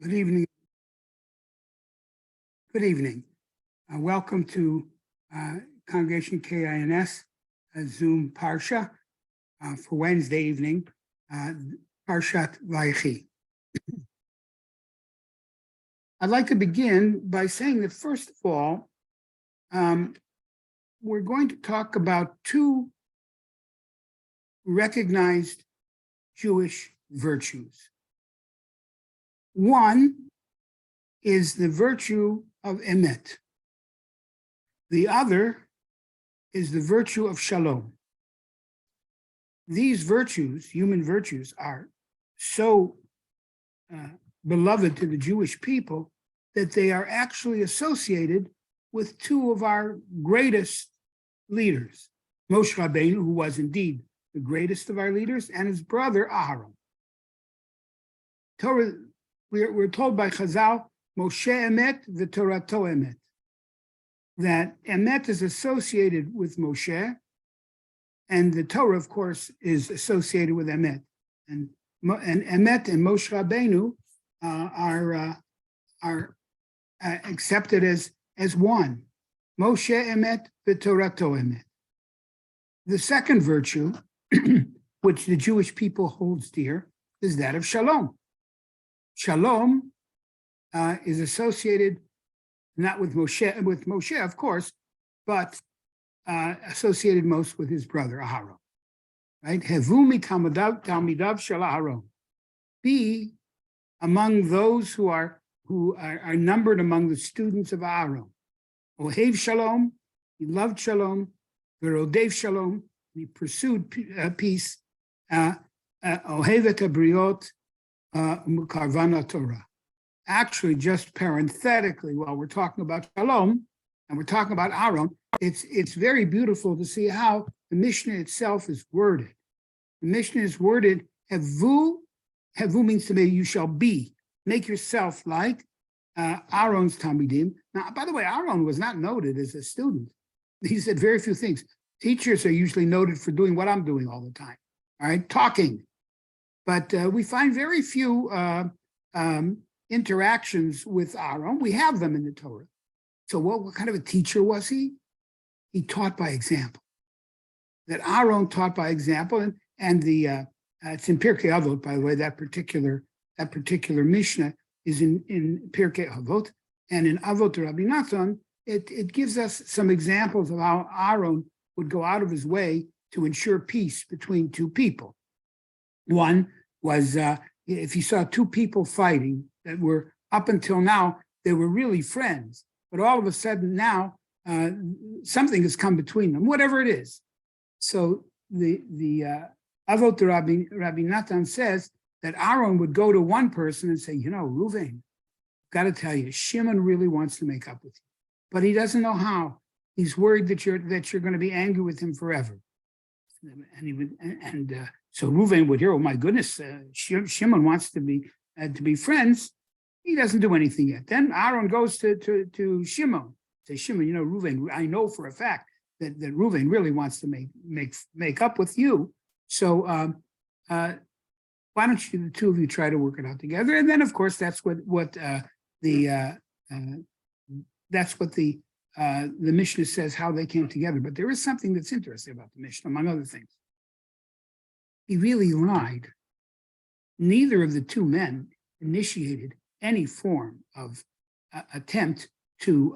Good evening. Good evening. Welcome to Congregation KINS Zoom Parsha for Wednesday evening, Parshat Vayechi. I'd like to begin by saying that first of all, we're going to talk about two recognized Jewish virtues. One is the virtue of emet. The other is the virtue of shalom. These virtues, human virtues, are so beloved to the Jewish people that they are actually associated with two of our greatest leaders, Moshe Rabbeinu, who was indeed the greatest of our leaders, and his brother Aharon. Torah, we're told by Chazal, Moshe emet v'Torato emet, that emet is associated with Moshe, and the Torah, of course, is associated with emet. And emet and Moshe Rabbeinu are accepted as one. Moshe emet v'Torato emet. The second virtue, which the Jewish people holds dear, is that of shalom. Shalom is associated not with Moshe, of course, but associated most with his brother Aharon. Right? Hevumi talmidav shel Aharon. Be among those who are numbered among the students of Aharon. Ohev shalom, he loved shalom. Verodev shalom, he pursued peace. Ohevet habriot u'karvana Torah. Actually, just parenthetically, while we're talking about shalom and we're talking about Aharon, it's very beautiful to see how the Mishnah itself is worded. The Mishnah is worded, Hevu means to me, you shall be. Make yourself like Aaron's Talmidim. Now, by the way, Aharon was not noted as a student. He said very few things. Teachers are usually noted for doing what I'm doing all the time, all right, talking. But we find very few interactions with Aharon. We have them in the Torah. So what kind of a teacher was he? He taught by example. That Aharon taught by example, and the it's in Pirkei Avot, by the way. That particular Mishnah is in Pirkei Avot, and in Avot Rabbi Nathan, it gives us some examples of how Aharon would go out of his way to ensure peace between two people. One was if he saw two people fighting that were, up until now, they were really friends, but all of a sudden now something has come between them, whatever it is. So the Avot Rabbi Nathan says that Aharon would go to one person and say, Reuven, got to tell you, Shimon really wants to make up with you, but he doesn't know how. He's worried that you're going to be angry with him forever. So Reuven would hear, oh my goodness, Shimon wants to be friends. He doesn't do anything yet. Then Aharon goes to Shimon. Say, Shimon, Reuven, I know for a fact that Reuven really wants to make up with you. So why don't you, the two of you, try to work it out together? And then, of course, that's what the Mishnah says, how they came together. But there is something that's interesting about the Mishnah, among other things. He really lied. Neither of the two men initiated any form of attempt to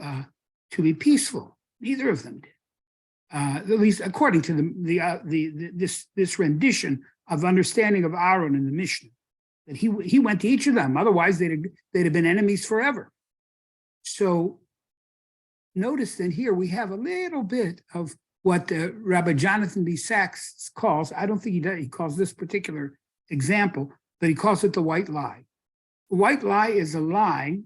be peaceful. Neither of them did. At least according to this rendition of understanding of Aharon in the Mishnah, that he went to each of them. Otherwise, they'd have been enemies forever. So notice that here we have a little bit of what Rabbi Jonathan B. Sachs calls, I don't think he does, he calls this particular example, but he calls it the white lie. The white lie is a lie,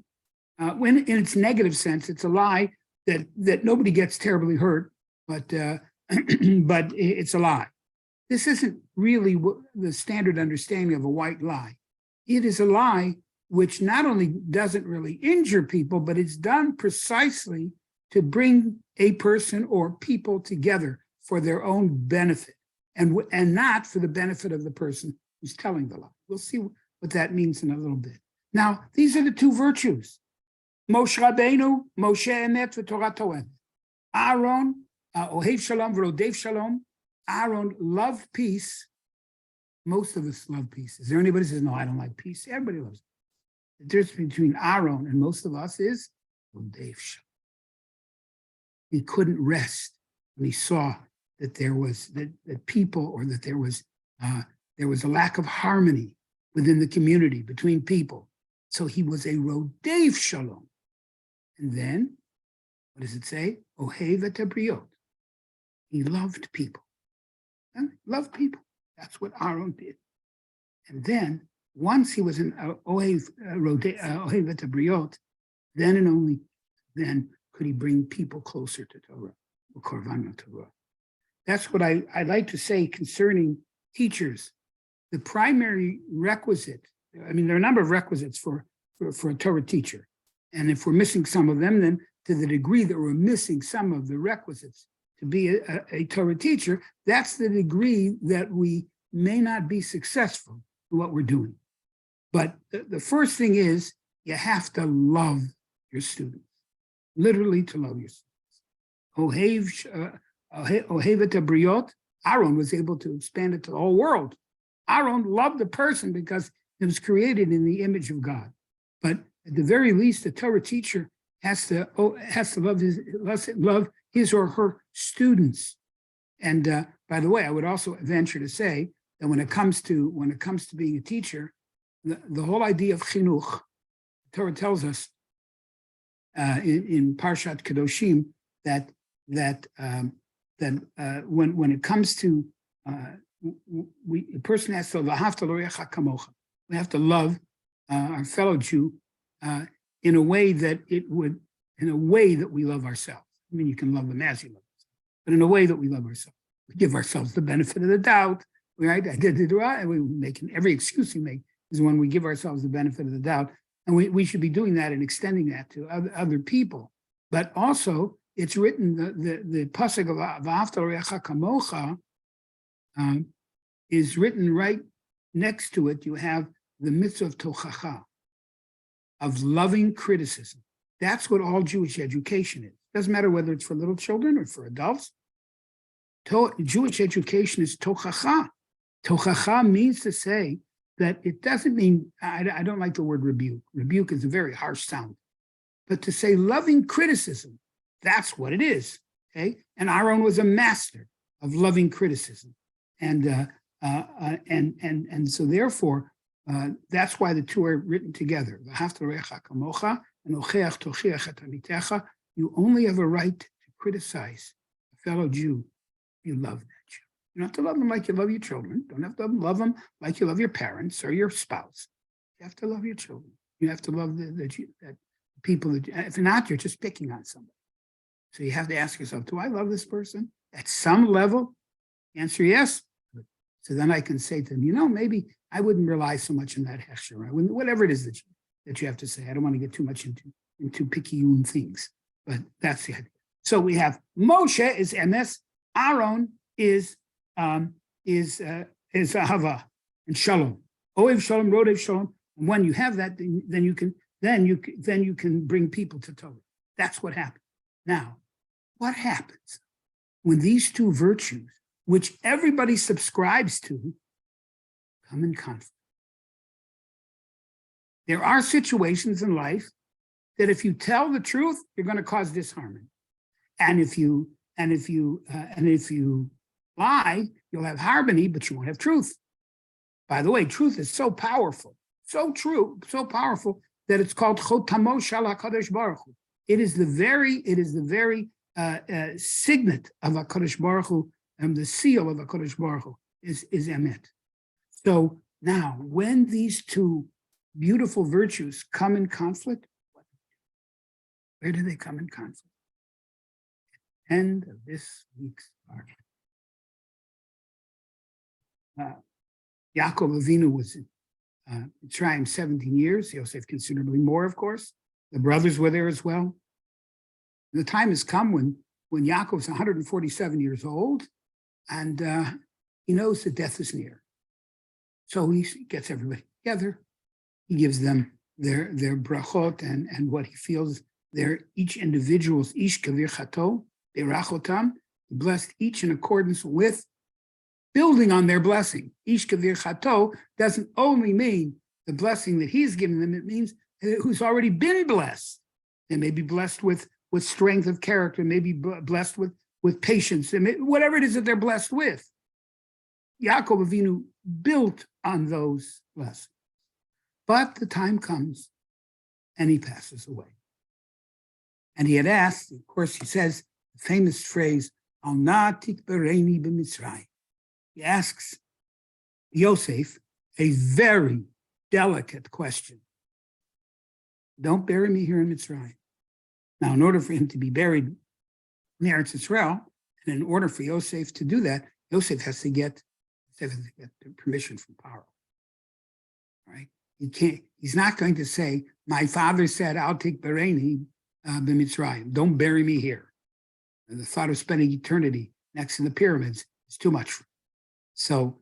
when in its negative sense, it's a lie that nobody gets terribly hurt, but but it's a lie. This isn't really the standard understanding of a white lie. It is a lie which not only doesn't really injure people, but it's done precisely to bring a person or people together for their own benefit, and not for the benefit of the person who's telling the lie. We'll see what that means in a little bit. Now, these are the two virtues. Moshe Rabbeinu, Moshe Emet v'Torato Emet. Aaron, Ohev Shalom v'Rodev Shalom. Aaron loved peace. Most of us love peace. Is there anybody who says, no, I don't like peace? Everybody loves it. The difference between Aaron and most of us is Rodev Shalom. He couldn't rest when he saw that there was that people, or that there was a lack of harmony within the community between people. So he was a Rodev Shalom. And then, what does it say? Ohev et habriot. He loved people. And loved people. That's what Aaron did. And then, once he was in Ohev et habriot, then and only then could he bring people closer to Torah, or Korban Torah. That's what I'd like to say concerning teachers. The primary requisite, I mean, there are a number of requisites for a Torah teacher. And if we're missing some of them, then to the degree that we're missing some of the requisites to be a Torah teacher, that's the degree that we may not be successful in what we're doing. But the first thing is, you have to love your students, literally to love your students. Ohev et habriot, Aaron was able to expand it to the whole world. Aaron loved the person because it was created in the image of God. But at the very least, the Torah teacher has to love his or her students. And by the way, I would also venture to say that when it comes to being a teacher, the whole idea of chinuch, the Torah tells us in Parshat Kedoshim that when it comes to a person has to v'ahavta l'orecha kamocha. We have to love our fellow Jew in a way that we love ourselves. I mean, you can love them as you love yourself, but in a way that we love ourselves. We give ourselves the benefit of the doubt, right? I did it right, and we make every excuse we make is when we give ourselves the benefit of the doubt, and we should be doing that and extending that to other people. But also, it's written the pasuk of v'ahavta l'orecha kamocha is written right next to it. You have the mitzvah of tochacha, of loving criticism. That's what all Jewish education is. Doesn't matter whether it's for little children or for adults. Jewish education is tochacha. Tochacha means to say that it doesn't mean, I don't like the word rebuke. Rebuke is a very harsh sound. But to say loving criticism, that's what it is. Okay? And Aaron was a master of loving criticism. And so therefore, that's why the two are written together. You only have a right to criticize a fellow Jew if you love that Jew. You don't have to love them like you love your children. You don't have to love them like you love your parents or your spouse. You have to love your children. You have to love the people. If not, you're just picking on somebody. So you have to ask yourself, do I love this person? At some level, answer yes. So then I can say to them, maybe I wouldn't rely so much on that hechsher, whatever it is that you have to say. I don't want to get too much into picayune things, but that's the idea. So we have Moshe is emes, Aaron is ahava and shalom, ohev shalom, rodev shalom. And when you have that, then you can bring people to Torah. That's what happens. Now, what happens when these two virtues, which everybody subscribes to, come in conflict? There are situations in life that if you tell the truth, you're going to cause disharmony. And if you lie, you'll have harmony, but you won't have truth. By the way, truth is so powerful, so true, so powerful that it's called Chotamo Shel HaKadosh Baruch Hu. It is the very signet of HaKadosh Baruch Hu, and the seal of HaKadosh Baruch Hu is emet. So now, when these two beautiful virtues come in conflict, where do they come in conflict? End of this week's article. Yaakov Avinu was in Mitzrayim 17 years. Yosef considerably more, of course. The brothers were there as well. The time has come when Yaakov's 147 years old, and he knows that death is near. So he gets everybody together. He gives them their brachot and what he feels their each individual's ish kavir chato, berachotam, blessed each in accordance with building on their blessing. Ish kavir chato doesn't only mean the blessing that he's given them, it means who's already been blessed. They may be blessed with strength of character, maybe blessed with patience, and whatever it is that they're blessed with. Yaakov Avinu built on those blessings. But the time comes and he passes away. And he had asked, of course, he says the famous phrase, Al na tikbereni b'Mitzrayim. He asks Yosef a very delicate question. Don't bury me here in Mitzrayim. Now, in order for him to be buried in Eretz Yisrael, and in order for Yosef to do that, Yosef has to get permission from Paro. Right? He's not going to say, my father said, I'll take Bereni b'Mitzrayim. Don't bury me here. And the thought of spending eternity next to the pyramids is too much for him. So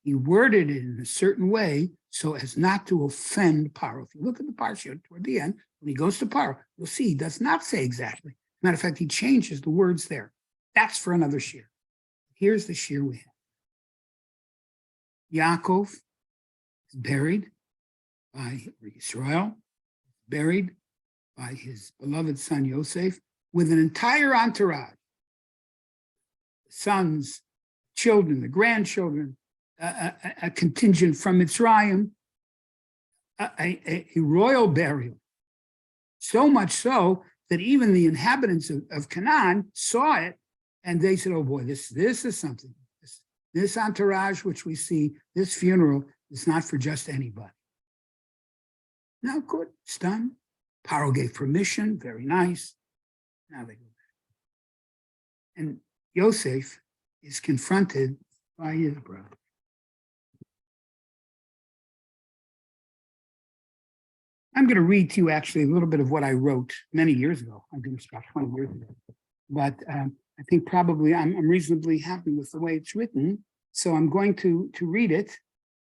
he worded it in a certain way so as not to offend Paro. If you look at the parsha toward the end, when he goes to Paro, you'll see he does not say exactly. Matter of fact, he changes the words there. That's for another shir. Here's the shir we have. Yaakov is buried by Israel, buried by his beloved son Yosef, with an entire entourage. The sons, children, the grandchildren, a contingent from Mitzrayim, a royal burial. So much so that even the inhabitants of Canaan saw it and they said, oh boy, this is something. This entourage which we see, this funeral is not for just anybody. Now, good, it's done. Paro gave permission, very nice. Now they go back. And Yosef is confronted by his brother. I'm going to read to you actually a little bit of what I wrote many years ago. I'm going to start 20 years ago. But I think probably I'm reasonably happy with the way it's written. So I'm going to read it,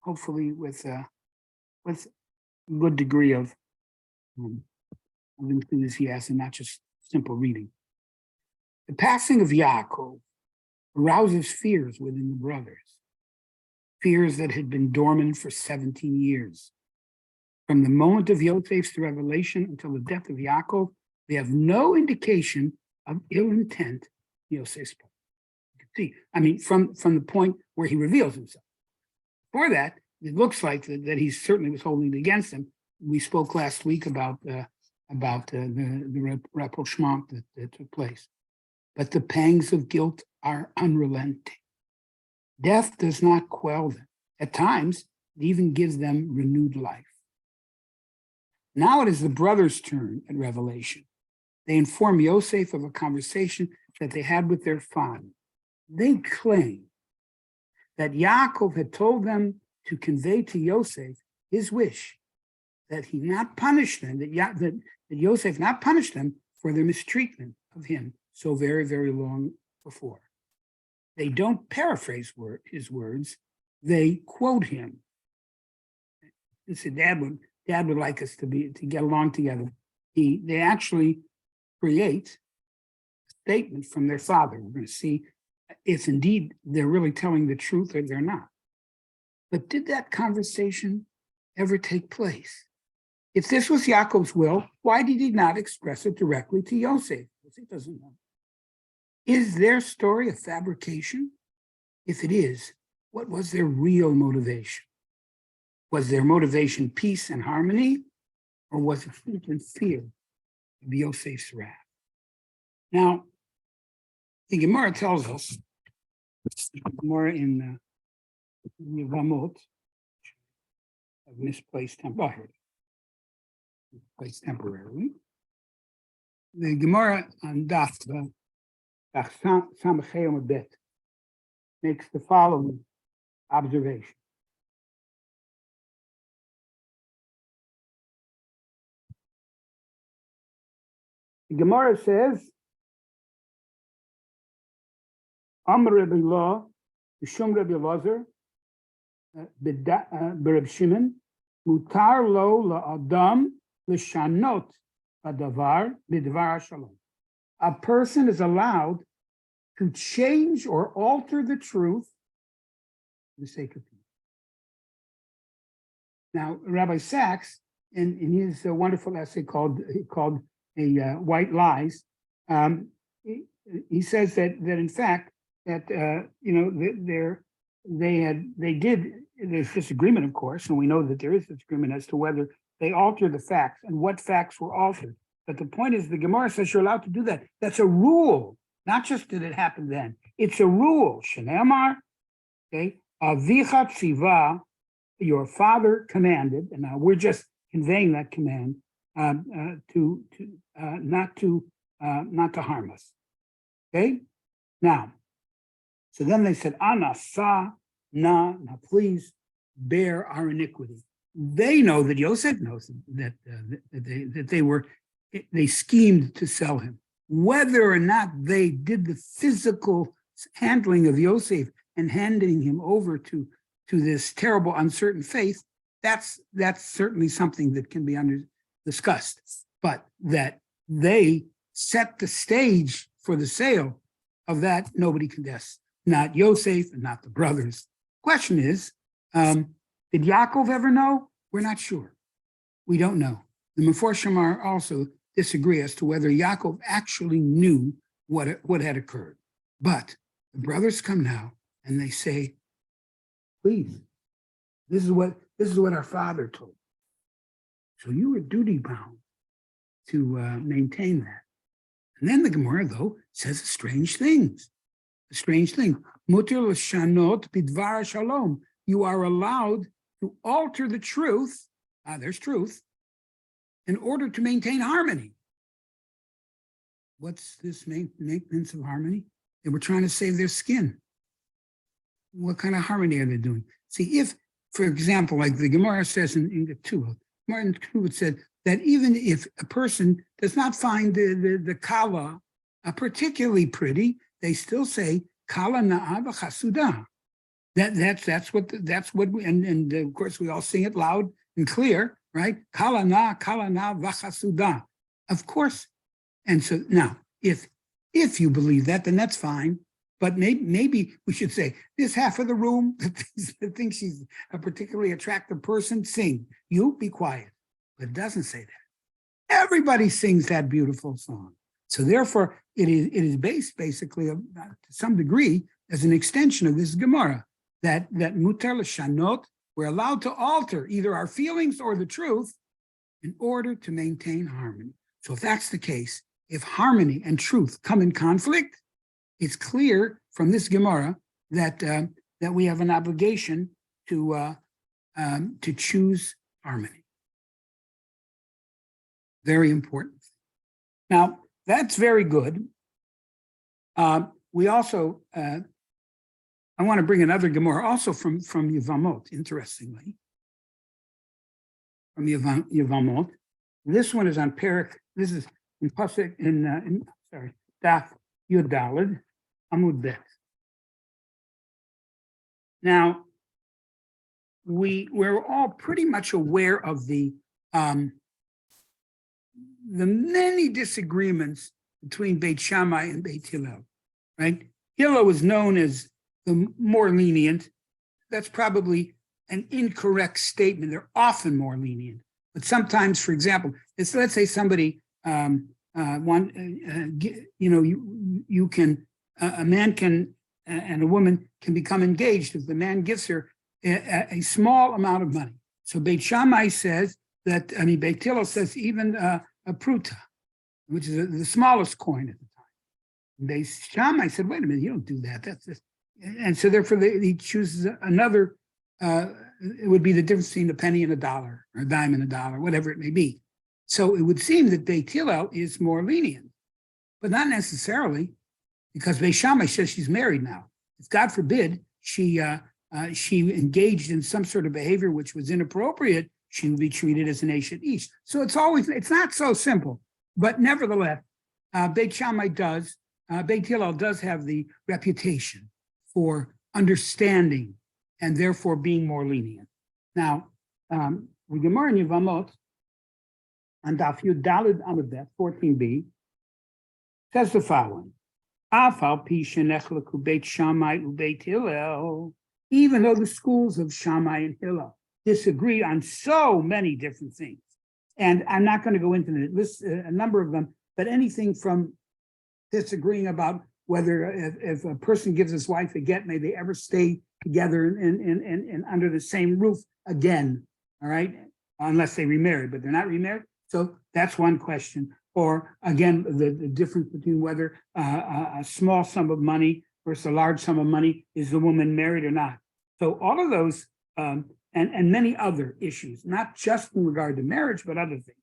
hopefully with a good degree of enthusiasm, not just simple reading. The passing of Yaakov arouses fears within the brothers, fears that had been dormant for 17 years. From the moment of Yosef's revelation until the death of Yaakov, they have no indication of ill intent in Yosef's part. You can see, I mean, from the point where he reveals himself. Before that, it looks like that he certainly was holding it against them. We spoke last week about the rapprochement that took place. But the pangs of guilt are unrelenting. Death does not quell them. At times, it even gives them renewed life. Now it is the brothers' turn at revelation. They inform Yosef of a conversation that they had with their father. They claim that Yaakov had told them to convey to Yosef his wish that he not punish them, that Yosef not punish them for their mistreatment of him so very, very long before. They don't paraphrase his words, they quote him. They said, Dad would like us to get along together. They actually create a statement from their father. We're going to see if indeed they're really telling the truth or they're not. But did that conversation ever take place? If this was Yaakov's will, why did he not express it directly to Yosef? He doesn't know. Is their story a fabrication? If it is, what was their real motivation? Was their motivation peace and harmony, or was it fear of Yosef's wrath? Now, the Gemara tells us, Gemara in Yevamot, of misplaced temporarily. The Gemara on Daf Samachei Bet makes the following observation. The Gemara says, Amr Rabbi Law, B'Shum Rabbi Elazar, B'Reb Shimon, mutar lo la'adam l'shanot hadavar b'dvar shalom. A person is allowed to change or alter the truth for the sake of peace. Now, Rabbi Sachs, in his wonderful essay called White Lies, he says that in fact that there's disagreement, of course, and we know that there is disagreement as to whether they alter the facts and what facts were altered. But the point is, the Gemara says you're allowed to do that. That's a rule, not just did it happen then. It's a rule. Shene'amar, okay, avicha tziva, your father commanded, and now we're just conveying that command not to harm us. Okay, now, so then they said, Ana sa na, now please bear our iniquity. They know that Yosef knows that they schemed to sell him. Whether or not they did the physical handling of Yosef and handing him over to this terrible, uncertain faith, that's certainly something that can be discussed. But that they set the stage for the sale of that, nobody can guess. Not Yosef and not the brothers. Question is, did Yaakov ever know? We're not sure. We don't know. The Meforshim also disagree as to whether Yaakov actually knew what had occurred. But the brothers come now and they say, please, this is what our father told. So you were duty bound to maintain that. And then the Gemara, though, says a strange thing. Muter l'shanot bidvar shalom. You are allowed to alter the truth. There's truth. In order to maintain harmony. What's this maintenance of harmony? They were trying to save their skin. What kind of harmony are they doing? See, if, for example, like the Gemara says in Ketuvot, Martin Ketuvot said that even if a person does not find the kala particularly pretty, they still say kala na'a v'chasuda. That's what we, and of course we all sing it loud and clear, right? Kala na v'chasuda. Of course. And so now, if you believe that, then that's fine. But maybe we should say, this half of the room that thinks she's a particularly attractive person, sing. You be quiet. But it doesn't say that. Everybody sings that beautiful song. So therefore, it is based basically, to some degree, as an extension of this Gemara, that mutar l'shanot, we're allowed to alter either our feelings or the truth in order to maintain harmony. So if that's the case, if harmony and truth come in conflict, it's clear from this Gemara that we have an obligation to choose harmony. Very important. Now, that's very good. We also, I want to bring another Gemara also from Yevamot, interestingly. From Yevamot. This one is on Perek, this is in Pasuk, Daf Yud Daled, Amud Bet. Now, we're all pretty much aware of the many disagreements between Beit Shammai and Beit Hillel, right? Hillel is known as the more lenient. That's probably an incorrect statement. They're often more lenient, but sometimes, for example, let's say somebody a man can and a woman can become engaged if the man gives her a small amount of money. So Beit Shammai says that, Beit Hillel says even a pruta, which is the smallest coin at the time. And Beit Shammai said, wait a minute, you don't do that. That's this. And so therefore he chooses another, it would be the difference between a penny and a dollar, or a dime and a dollar, whatever it may be. So it would seem that Beit Hillel is more lenient, but not necessarily, because Beit Shammai says she's married now. If God forbid she engaged in some sort of behavior which was inappropriate, she would be treated as an Eshet Ish. So it's not so simple, but nevertheless, Beit Hillel does have the reputation for understanding and therefore being more lenient. Now, the Gemara in Yevamot, on Daf Yud Daled Amud Bet 14b, says the following: Afal pi shenechleku Beit Shammai uBeit Hillel, even though the schools of Shammai and Hillel disagree on so many different things, and I'm not going to go into this a number of them, but anything from disagreeing about whether if a person gives his wife a get, may they ever stay together and under the same roof again, all right, unless they remarry, but they're not remarried. So that's one question. Or again, the difference between whether a small sum of money versus a large sum of money, is the woman married or not? So all of those and many other issues, not just in regard to marriage, but other things.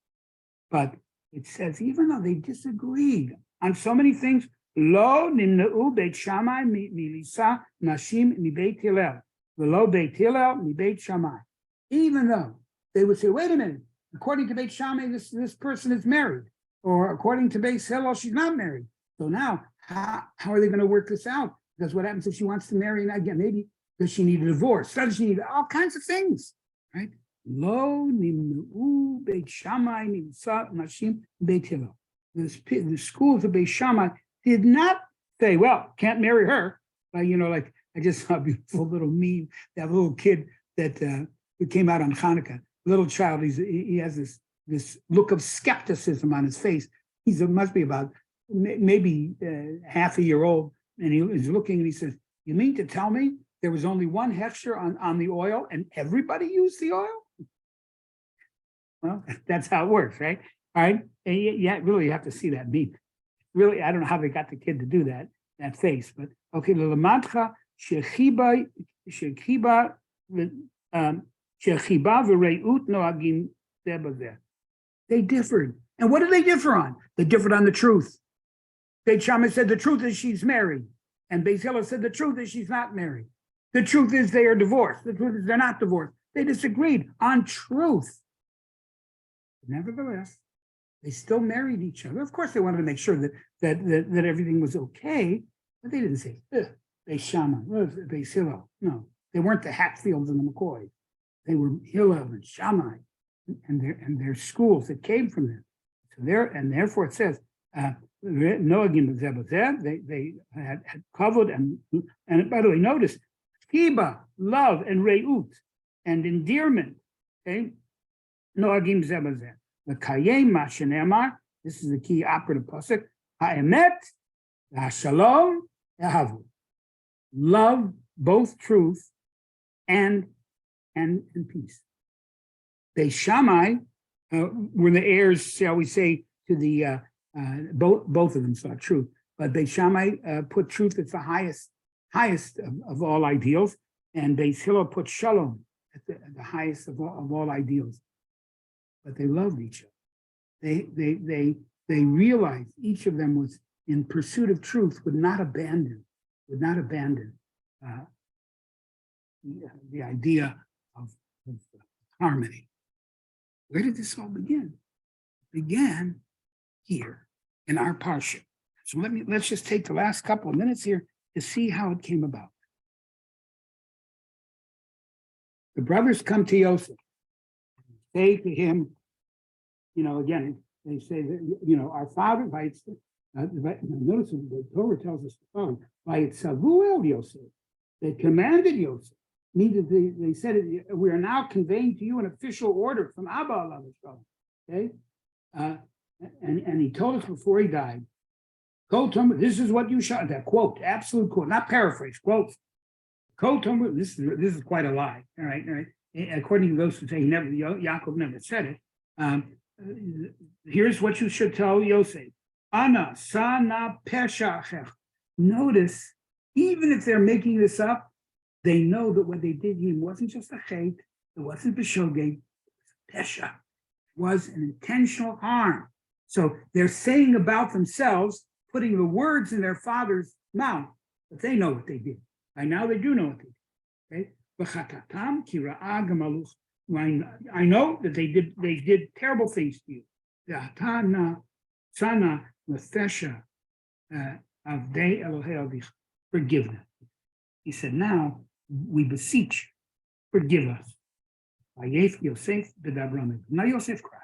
But it says, even though they disagreed on so many things, lo nimna'u Beit Shammai milisa nashim mi Beit Hillel, v'lo Beit Hillel mi Beit Shammai. Even though they would say, wait a minute, according to Beit Shammai, this person is married, or according to Beit Hillel, she's not married. So now, how are they going to work this out? Because what happens if she wants to marry, and again, maybe does she need a divorce? Does she need all kinds of things, right? Lo nimna'u Beit Shammai milisa nashim Beit Hillel. The schools of Beit Shammai did not say, well, can't marry her. Like I just saw a beautiful little meme, that little kid that came out on Hanukkah, little child, he has this look of skepticism on his face. Must be about maybe half a year old, and he is looking and he says, you mean to tell me there was only one hechsher on the oil and everybody used the oil? Well, that's how it works, right? All right. And yeah, really, you have to see that meme. Really, I don't know how they got the kid to do that face, but okay. They differed. And what did they differ on? They differed on the truth. Beit Shammai said the truth is she's married. And Beit Hillel said the truth is she's not married. The truth is they are divorced. The truth is they're not divorced. They disagreed on truth. Nevertheless, they still married each other. Of course, they wanted to make sure that everything was okay, but they didn't say, Beit Shammai, Beit Hillel. No, they weren't the Hatfields and the McCoys. They were Hillel and Shammai and their schools that came from them. So therefore it says, Noagim Zebazeh, they had covered and by the way, notice Chiba, love and re'ut and endearment. Okay, Noagim Zebazeh. The Kayem Mashenemar, this is the key operative pasuk. Ha'emet, ha'shalom, yahavu. Love, both truth and peace. Beit Shammai were the heirs, shall we say, to the both of them saw truth, but Beit Shammai put truth as the highest of all ideals, and Beit Hillel put shalom at the highest of all ideals. But they loved each other. They realized each of them was in pursuit of truth, would not abandon the idea of harmony. Where did this all begin? It began here in our parsha. So let's just take the last couple of minutes here to see how it came about. The brothers come to Yosef, say to him, again, they say that, our father, notice the Torah tells us the following, by Savuel Yosef, they commanded Yosef, meaning they said, we are now conveying to you an official order from Abba Alav Yisrael, okay? And he told us before he died, this is what you shall, that quote, absolute quote, not paraphrase, quote, this is quite a lie, all right. According to those who say Yaakov never said it, here's what you should tell Yosef. Ana sana pesha. Notice, even if they're making this up, they know that what they did to him wasn't just a hate, it wasn't b'shogeg, pesha, it was an intentional harm. So they're saying about themselves, putting the words in their father's mouth, but they know what they did. By now they do know what they did. Okay? I know that they did terrible things to you. Forgive them. He said, now we beseech, forgive us. Vayef Yosef b'dabram. Now Yosef cried.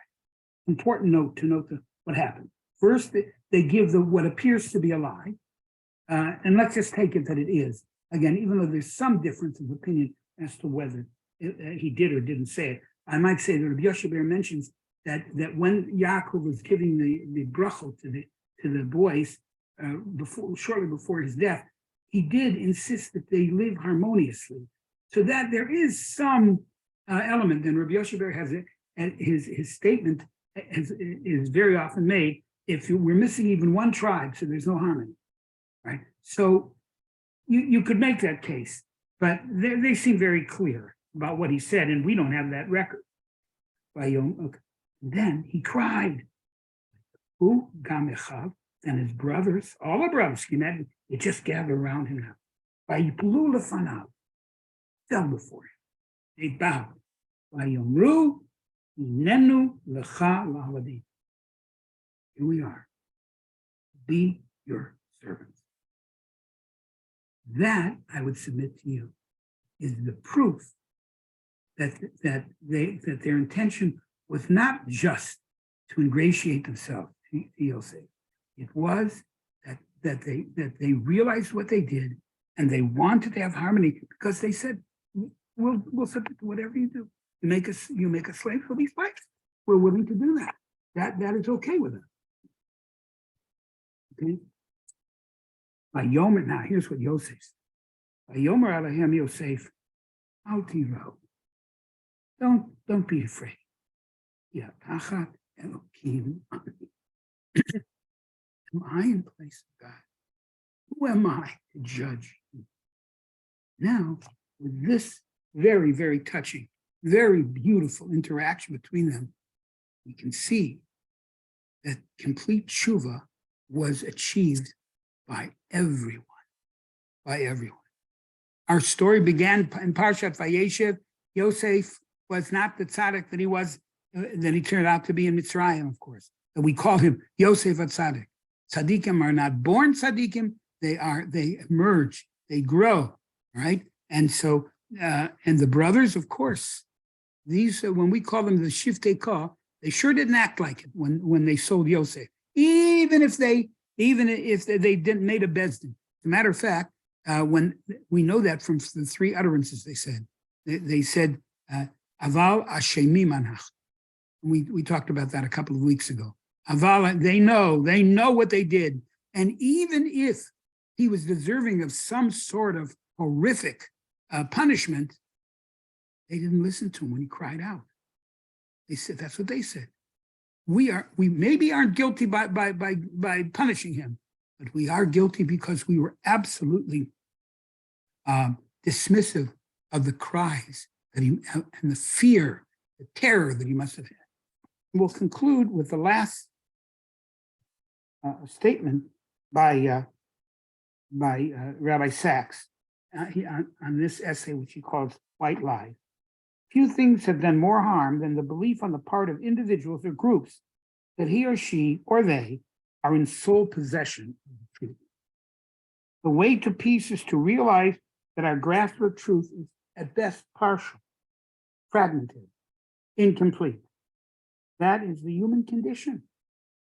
Important note to note what happened. First, they give what appears to be a lie, and let's just take it that it is. Again, even though there's some difference of opinion as to whether he did or didn't say it, I might say that Rabbi Yoshe Ber mentions that when Yaakov was giving the brachot to the boys shortly before his death, he did insist that they live harmoniously, so that there is some element. And Rabbi Yoshe Ber has it, and his statement is very often made: if we're missing even one tribe, so there's no harmony, right? So you could make that case, but they seem very clear about what he said, and we don't have that record. Okay. Then he cried. Who? Gamechav, and his brothers, all the brothers, they just gathered around him now. Vayiplu lefanav, fell before him. They bowed. Vayomru hinenu lecha la'avadim. Here we are. Be your servants. That, I would submit to you, is the proof that their intention was not just to ingratiate themselves to Yosef. It was that they realized what they did, and they wanted to have harmony, because they said, we'll submit to whatever you do. You make a slave, we'll be slaves. We're willing to do that. That is okay with us. Okay. Vayomer, now here's what Yosef said. Vayomer Alehem Yosef, al tiro. Don't be afraid. Yeah, tachat Elokim. Am I in place of God? Who am I to judge you? Now, with this very, very touching, very beautiful interaction between them, we can see that complete tshuva was achieved by everyone. Our story began in Parshat Vayeshev. Yosef was not the tzaddik that he turned out to be in Mitzrayim, of course. And we call him Yosef HaTzaddik. Tzaddikim are not born tzaddikim; they emerge, they grow, right? And so, and the brothers, of course, these when we call them the Shiftei Kol, they sure didn't act like it when they sold Yosef, even if they didn't made a bezdin. As a matter of fact, when we know that from the three utterances they said, Aval Ashemim Anach. We talked about that a couple of weeks ago. Aval, they know what they did. And even if he was deserving of some sort of horrific punishment, they didn't listen to him when he cried out. They said, that's what they said. We maybe aren't guilty by punishing him, but we are guilty because we were absolutely dismissive of the cries that and the fear, the terror that he must have had. We'll conclude with the last statement by Rabbi Sachs on this essay, which he calls White Lies. Few things have done more harm than the belief on the part of individuals or groups that he or she or they are in sole possession of the truth. The way to peace is to realize that our grasp of truth is at best partial, fragmented, incomplete. That is the human condition.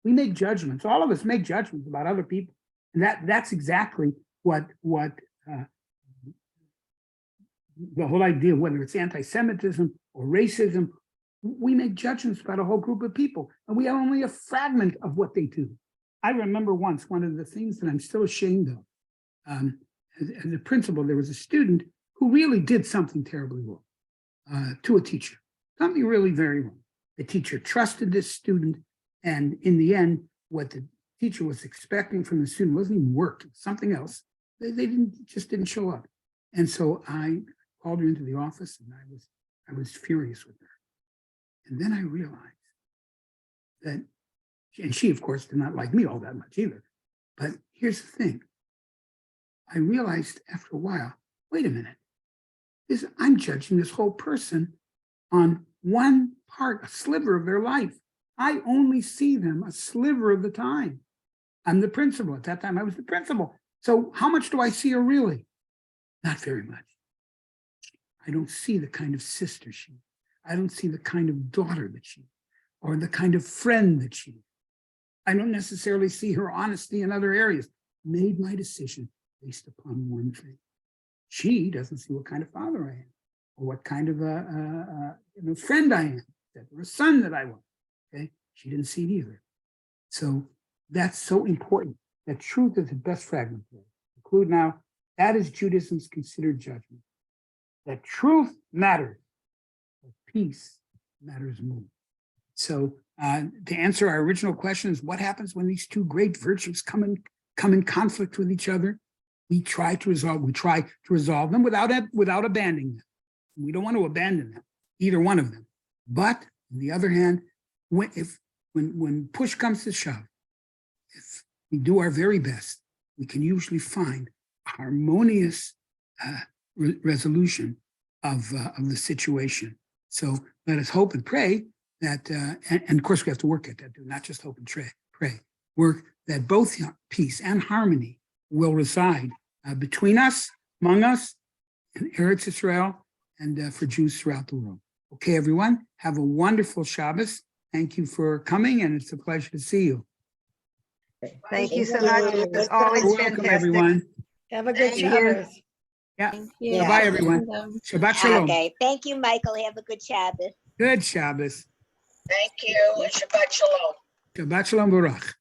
We make judgments. All of us make judgments about other people. And that's exactly what the whole idea, whether it's anti-Semitism or racism, we make judgments about a whole group of people, and we are only a fragment of what they do. I remember once, one of the things that I'm still ashamed of, as a principal, there was a student who really did something terribly wrong to a teacher, something really very wrong. The teacher trusted this student, and in the end, what the teacher was expecting from the student wasn't even work, something else. They just didn't show up. And so I called her into the office, and I was furious with her. And then I realized that, and she, of course, did not like me all that much either. But here's the thing. I realized after a while, wait a minute, I'm judging this whole person on one part, a sliver of their life. I only see them a sliver of the time. I'm the principal. At that time, I was the principal. So how much do I see her really? Not very much. I don't see the kind of sister she is. I don't see the kind of daughter that she is, or the kind of friend that she is. I don't necessarily see her honesty in other areas. Made my decision based upon one thing. She doesn't see what kind of father I am, or what kind of friend I am, or a son that I want. Okay, she didn't see it either. So that's so important. That truth is the best fragment. Include now, that is Judaism's considered judgment. That truth matters, but peace matters more. So to answer our original question is what happens when these two great virtues come in conflict with each other? We try to resolve them without abandoning them. We don't want to abandon them, either one of them. But on the other hand, when push comes to shove, if we do our very best, we can usually find harmonious resolution of the situation. So let us hope and pray that, and of course we have to work at that, not just hope and pray, work that both peace and harmony will reside between us, among us, in Eretz Israel, and for Jews throughout the world. Okay, everyone, have a wonderful Shabbos. Thank you for coming, and it's a pleasure to see you. Thank you so much. It was always You're welcome, fantastic. everyone. Have a good Thank you. Shabbos. Yeah. Thank you. Bye-bye, everyone. Shabbat shalom. Okay, thank you, Michael. Have a good Shabbos. Good Shabbos. Thank you, and Shabbat Shalom. Shabbat shalom Barach.